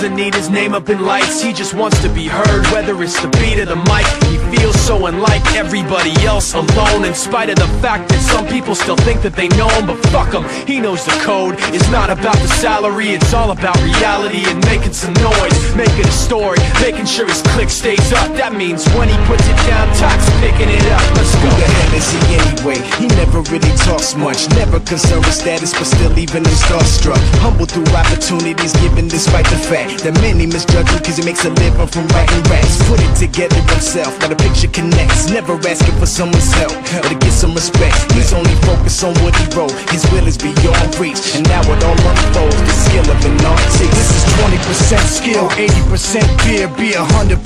doesn't need his name up in lights, he just wants to be heard, whether it's the beat or the mic. He feels so unlike everybody else, alone, in spite of the fact that some people still think that they know him. But fuck him, he knows the code. It's not about the salary, it's all about reality and making some noise, making a story, making sure his click stays up. That means when he puts it down, Tox picking it up. Let's go. Who the hell is he anyway? He never really talks much, never concerned with status, but still even him starstruck. Humble through opportunities given despite the fact that many misjudge him cause he makes a living from writing raps. Put it together himself, got a picture connects, never asking for someone's help or to get some respect. He's only focused on what he wrote, his will is beyond reach, and now it all unfolds, the skill of an artist. This is 20% skill, 80% fear, be 100%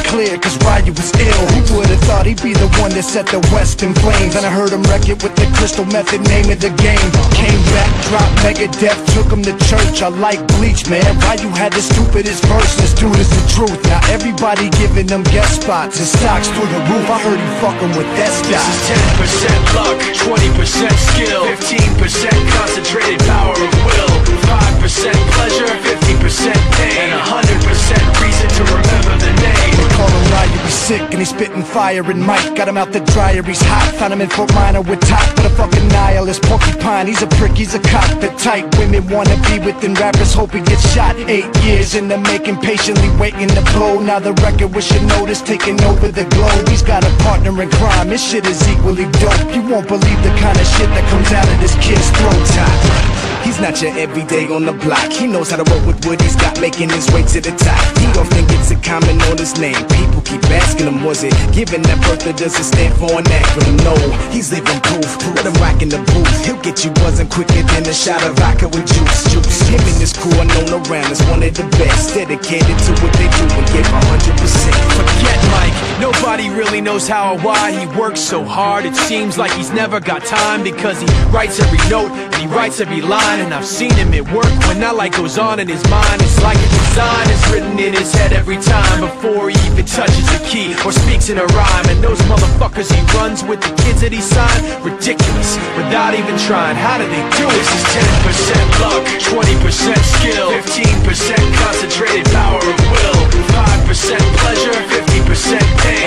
clear, cause Ryu was ill. Who would've thought he'd be the one that set the West in flames? And I heard him wreck it with the Crystal Method, name of the game. Came back, dropped Megadeth, took him to church. I like Bleach, man. Ryu had the stupidest verse, this dude is the truth. Now everybody giving them guest spots and stocks through the roof. I heard he fucking with that stock. This is 10% luck, 20% skill, 15% concentrated power of will, 5% pleasure, 50% pain, and 100% reason to remember the name. They call him Ryu, he's sick and he's spitting fire. And Mike got him out the dryer, he's hot. Found him in Fort Minor with top, but a fucking nihilist porcupine. He's a prick, he's a cop. The type women wanna be within, rappers hope he gets shot. 8 years in the making, patiently waiting to blow. Now the record with your notice taking over the globe. He's got a partner in crime, his shit is equally dope. You won't believe the kind of shit that comes out of this kid's throat. He's not your everyday on the block. He knows how to work with what he's got, making his way to the top. He often gets a comment on his name. People keep asking him, was it given that birth or does it stand for an acronym? No, he's living proof. Let him rock in the booth. He'll get you buzzing quicker than a shot of vodka with juice. Him and his crew are known around as one of the best, dedicated to what they do and give 100%. Forget Mike, nobody really knows how or why he works so hard. It seems like he's never got time, because he writes every note and he writes every line. And I've seen him at work when that light goes on in his mind. It's like a design is written in his head every time before he even touches a key or speaks in a rhyme. And those motherfuckers he runs with, the kids that he signed, ridiculous, without even trying. How do they do it? This is 10% luck, 20% skill, 15% concentrated power of will, 5% pleasure, 50% pain,